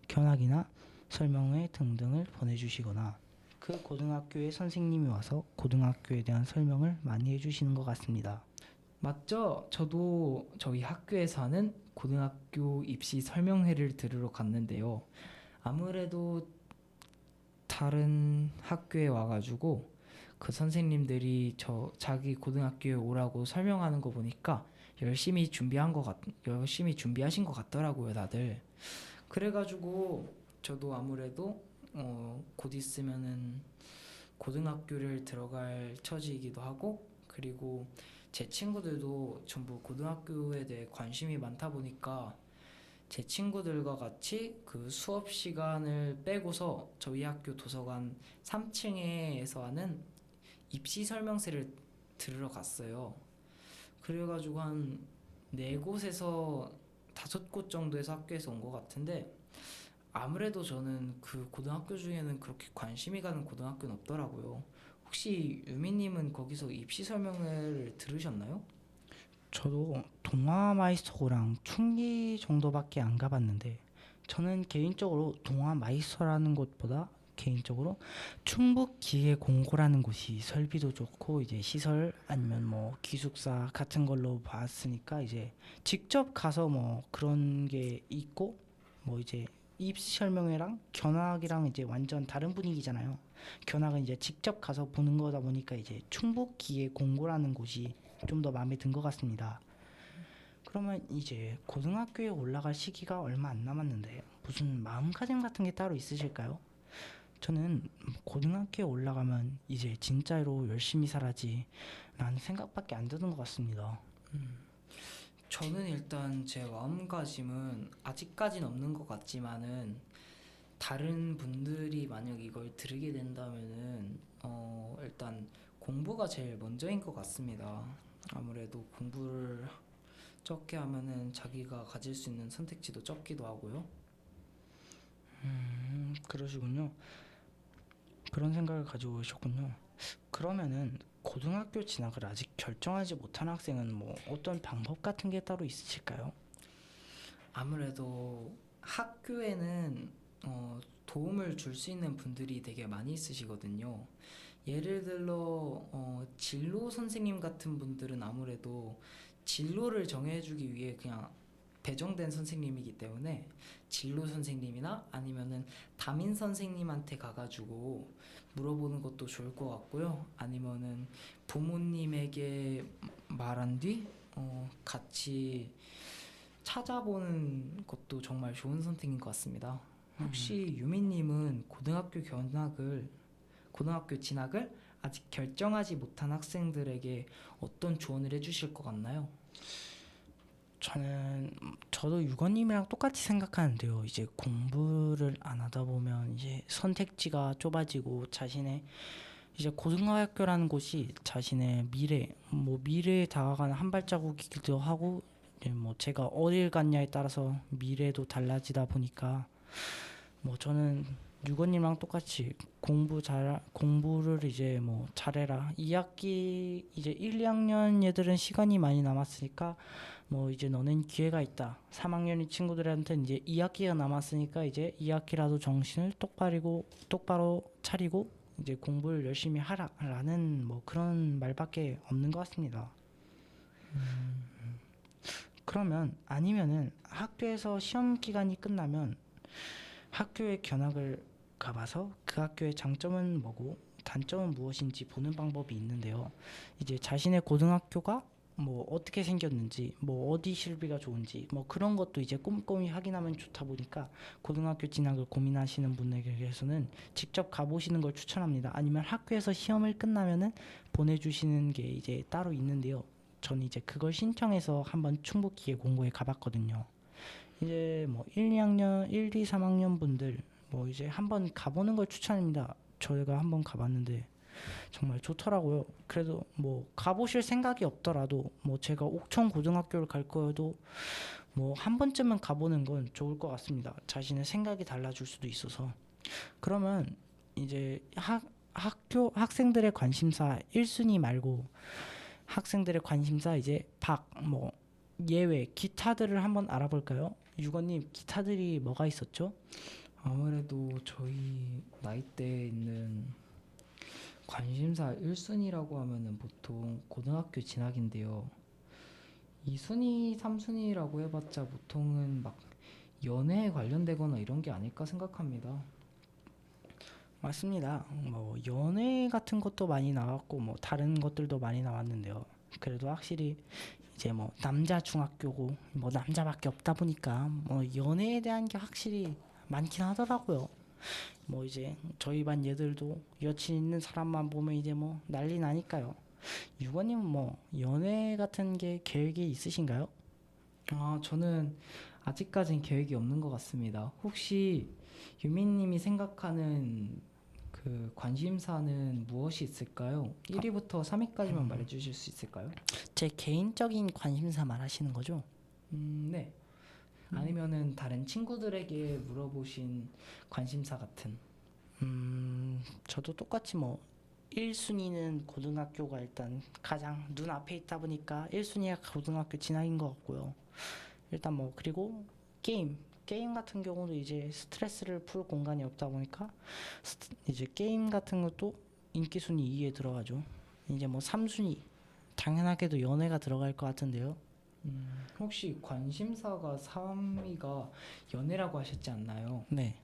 견학이나 설명회 등등을 보내주시거나 그 고등학교의 선생님이 와서 고등학교에 대한 설명을 많이 해주시는 것 같습니다. 맞죠? 저도 저희 학교에서 하는 고등학교 입시 설명회를 들으러 갔는데요. 아무래도 다른 학교에 와가지고 그 선생님들이 자기 고등학교에 오라고 설명하는 거 보니까 열심히 준비하신 것 같더라고요, 다들. 그래가지고 저도 아무래도 곧 있으면은 고등학교를 들어갈 처지이기도 하고 그리고 제 친구들도 전부 고등학교에 대해 관심이 많다 보니까 제 친구들과 같이 그 수업 시간을 빼고서 저희 학교 도서관 3층에서 하는 입시 설명회를 들으러 갔어요. 그래가지고 한 4곳에서 5곳 정도에서 학교에서 온 것 같은데 아무래도 저는 그 고등학교 중에는 그렇게 관심이 가는 고등학교는 없더라고요. 혹시 유미님은 거기서 입시 설명회를 들으셨나요? 저도 동아마이스터고랑 충기 정도밖에 안 가봤는데 저는 개인적으로 동아마이스터라는 곳보다 개인적으로 충북기계공고라는 곳이 설비도 좋고 이제 시설 아니면 뭐 기숙사 같은 걸로 봤으니까 이제 직접 가서 뭐 그런 게 있고 뭐 이제 입시 설명회랑 견학이랑 이제 완전 다른 분위기잖아요. 견학은 이제 직접 가서 보는 거다 보니까 이제 충북기계공고라는 곳이 좀 더 마음에 든 것 같습니다. 그러면 이제 고등학교에 올라갈 시기가 얼마 안 남았는데 무슨 마음가짐 같은 게 따로 있으실까요? 저는 고등학교에 올라가면 이제 진짜로 열심히 살아지 라는 생각밖에 안 드는 것 같습니다. 저는 일단 제 마음가짐은 아직까진 없는 것 같지만은 다른 분들이 만약 이걸 들으게 된다면은 일단 공부가 제일 먼저인 것 같습니다. 아무래도 공부를 적게 하면은 자기가 가질 수 있는 선택지도 적기도 하고요. 그러시군요. 그런 생각을 가지고 오셨군요. 그러면은 고등학교 진학을 아직 결정하지 못한 학생은 뭐 어떤 방법 같은 게 따로 있으실까요? 아무래도 학교에는 도움을 줄 수 있는 분들이 되게 많이 있으시거든요. 예를 들어 진로 선생님 같은 분들은 아무래도 진로를 정해주기 위해 그냥 배정된 선생님이기 때문에 진로 선생님이나 아니면은 담임 선생님한테 가가지고 물어보는 것도 좋을 것 같고요. 아니면은 부모님에게 말한 뒤 같이 찾아보는 것도 정말 좋은 선택인 것 같습니다. 혹시 유미님은 고등학교 진학을 아직 결정하지 못한 학생들에게 어떤 조언을 해주실 것 같나요? 저도 유건님이랑 똑같이 생각하는데요. 이제 공부를 안 하다 보면 이제 선택지가 좁아지고 자신의 이제 고등학교라는 곳이 자신의 미래에 다가가는 한 발자국이기도 하고 이제 뭐 제가 어딜 갔냐에 따라서 미래도 달라지다 보니까 뭐 저는 유건님랑 똑같이 공부를 이제 뭐 잘해라. 2학기 이제 1, 2학년 얘들은 시간이 많이 남았으니까 뭐 이제 너는 기회가 있다. 3학년이 친구들한테 이제 2학기가 남았으니까 이제 2학기라도 정신을 똑바로 차리고 이제 공부를 열심히 하라라는 뭐 그런 말밖에 없는 것 같습니다. 그러면 아니면은 학교에서 시험 기간이 끝나면 학교에 견학을 가봐서 그 학교의 장점은 뭐고 단점은 무엇인지 보는 방법이 있는데요. 이제 자신의 고등학교가 뭐 어떻게 생겼는지, 뭐 어디 실비가 좋은지, 뭐 그런 것도 이제 꼼꼼히 확인하면 좋다 보니까 고등학교 진학을 고민하시는 분에게서는 직접 가보시는 걸 추천합니다. 아니면 학교에서 시험을 끝나면은 보내주시는 게 이제 따로 있는데요. 저는 이제 그걸 신청해서 한번 충북기계 공고에 가봤거든요. 이제 뭐 1, 2학년, 1, 2, 3학년 분들 뭐 이제 한번 가보는 걸 추천합니다. 저희가 한번 가봤는데 정말 좋더라고요. 그래도 뭐 가보실 생각이 없더라도 뭐 제가 옥천 고등학교를 갈 거여도 뭐 한 번쯤은 가보는 건 좋을 것 같습니다. 자신의 생각이 달라질 수도 있어서. 그러면 이제 학생들의 관심사 1순위 말고 학생들의 관심사 이제 뭐 예외 기타들을 한번 알아볼까요? 유건님, 기타들이 뭐가 있었죠? 아무래도 저희 나이대에 있는 관심사 1순위라고 하면은 보통 고등학교 진학인데요. 2순위, 3순위라고 해봤자 보통은 막 연애에 관련되거나 이런 게 아닐까 생각합니다. 맞습니다. 뭐 연애 같은 것도 많이 나왔고 뭐 다른 것들도 많이 나왔는데요. 그래도 확실히 이제 뭐 남자 중학교고 뭐 남자밖에 없다 보니까 뭐 연애에 대한 게 확실히 많긴 하더라고요. 뭐 이제 저희 반 얘들도 여친 있는 사람만 보면 이제 뭐 난리 나니까요. 유건님은 뭐 연애 같은 게 계획이 있으신가요? 저는 아직까진 계획이 없는 것 같습니다. 혹시 유민님이 생각하는 그 관심사는 무엇이 있을까요? 1위부터 3위까지만 말해주실 수 있을까요? 제 개인적인 관심사 말하시는 거죠? 네. 아니면은 다른 친구들에게 물어보신 관심사 같은. 저도 똑같이 뭐 1순위는 고등학교가 일단 가장 눈앞에 있다 보니까 1순위가 고등학교 진학인 것 같고요. 일단 뭐 그리고 게임 같은 경우도 이제 스트레스를 풀 공간이 없다 보니까 이제 게임 같은 것도 인기 순위 2위에 들어가죠. 이제 뭐 3순위 당연하게도 연애가 들어갈 것 같은데요. 혹시 관심사가 3위가 연애라고 하셨지 않나요? 네.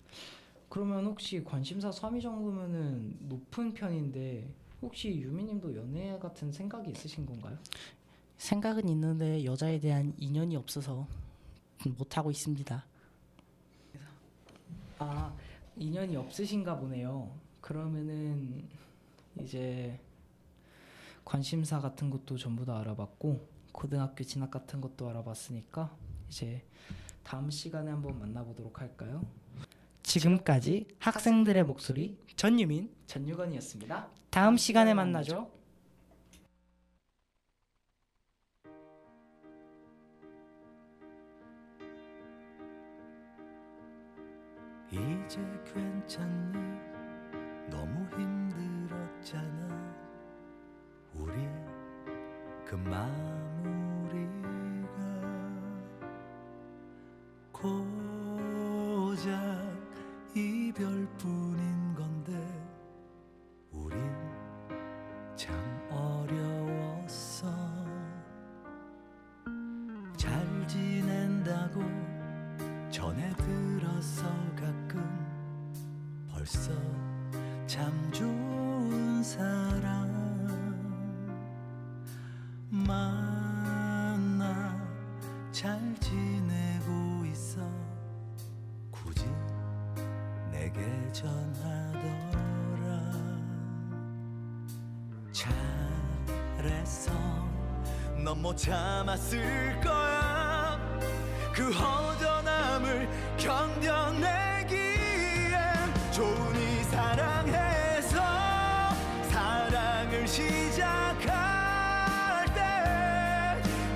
그러면 혹시 관심사 3위 정도면은 높은 편인데 혹시 유미님도 연애 같은 생각이 있으신 건가요? 생각은 있는데 여자에 대한 인연이 없어서 못하고 있습니다. 인연이 없으신가 보네요. 그러면은 이제 관심사 같은 것도 전부 다 알아봤고 고등학교 진학 같은 것도 알아봤으니까 이제 다음 시간에 한번 만나보도록 할까요? 지금까지 학생들의 목소리 전유민 전유건이었습니다. 다음 시간에 만나죠. 이제 괜찮니? 너무 힘들었잖아. 우리 그 마무리가 고작 이별뿐인 건데 우린 참 어려웠어. 잘 지낸다고 전해 들어서 가끔 벌써 참 좋은 사람 만나 잘 지내고 있어. 굳이 내게 전하더라. 잘했어. 넌 못 참았을 거야. 그 허전함을 견뎌내기엔 좋으니 사랑해서 사랑을 시작할 때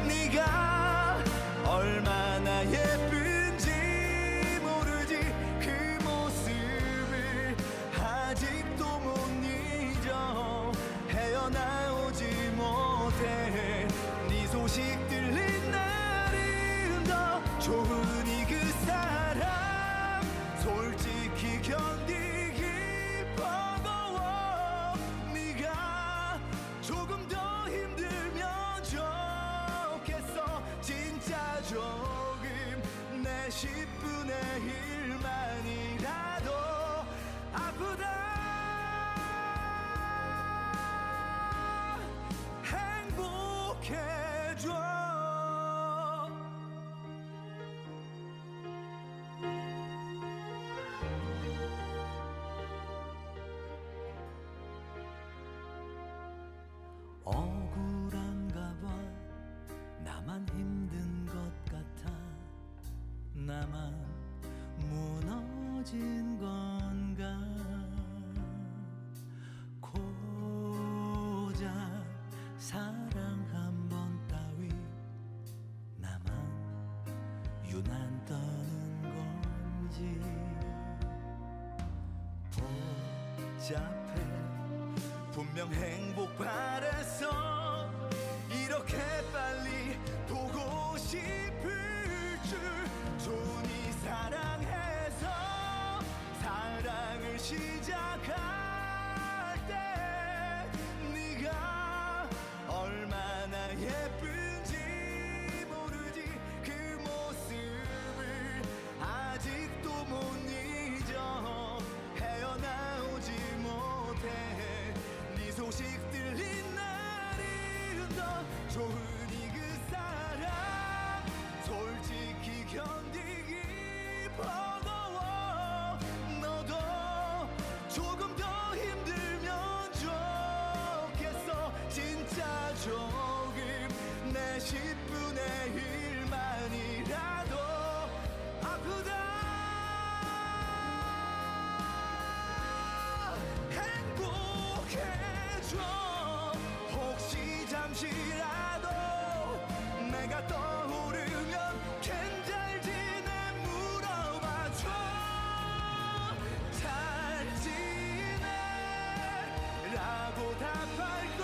네가 얼마나 예쁜지 모르지. 그 모습을 내 10분의 1만이라도 아프다 행복해져. 억울한가 봐 나만 힘든 것 같아 나만 무너진 건가 고작 사랑 한 번 따위 나만 유난 떠는 건지 복잡해 분명 행복 바랬어 이렇게 빨리 보고 싶을 줄 좋으니 사랑해서 사랑을 시작할 때 네가 얼마나 예쁜지 모르지 그 모습을 아직도 못 잊어 헤어나오지 못해 네 소식 들린 날은 더 좋으니 그 사랑 솔직히 견디기 버거워 너도 조금 더 힘들면 좋겠어 진짜 조금 내 10분의 1만이라도 아프다 행복해져 혹시 잠시라도 내가 떠오르면 괜잘 지내 물어봐줘 잘 지내 라고 답할 걸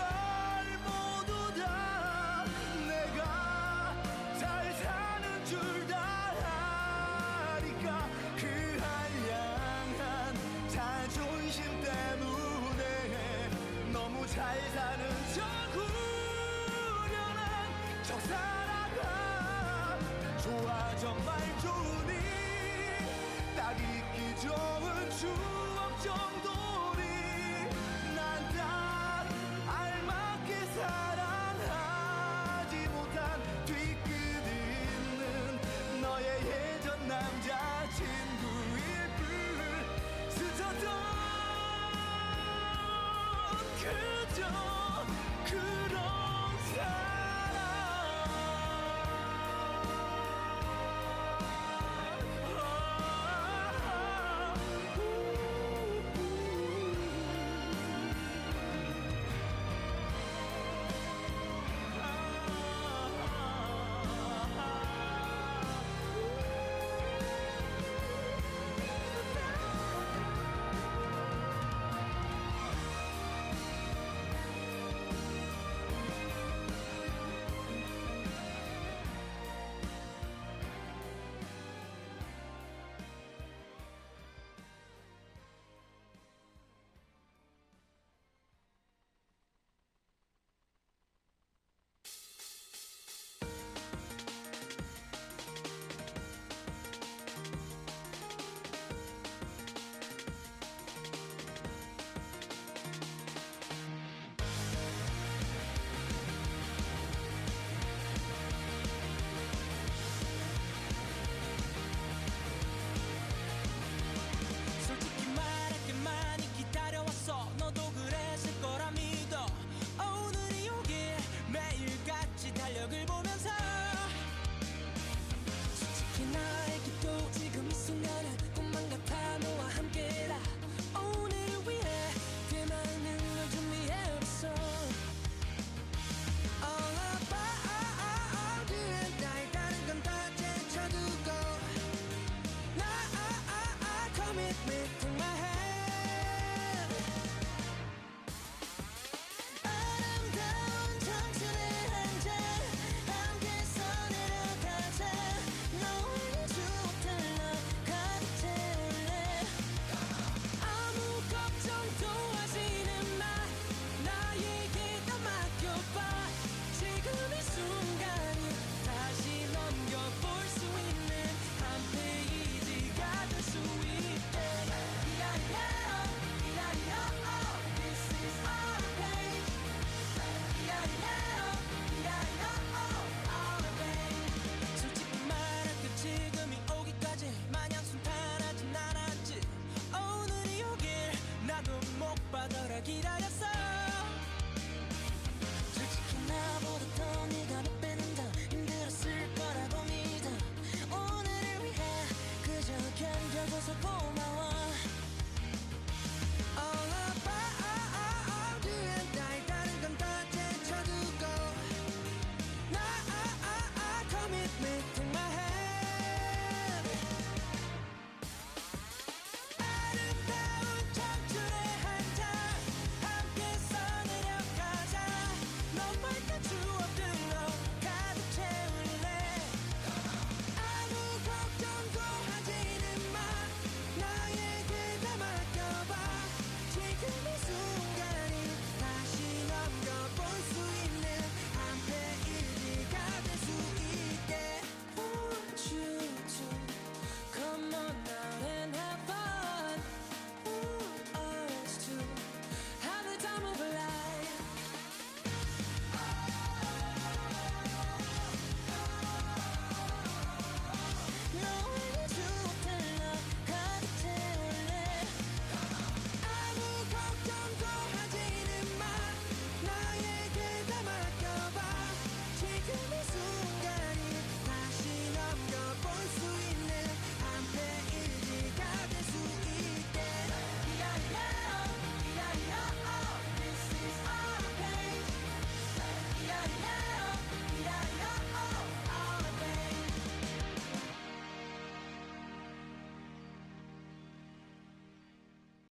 모두 다 내가 잘 사는 줄 다 아니까 그 한량한 자존심 때문에 너무 잘 사는 척 후련한 척 살아가 좋아 정말 좋으니 딱 잊기 좋은 추억 좀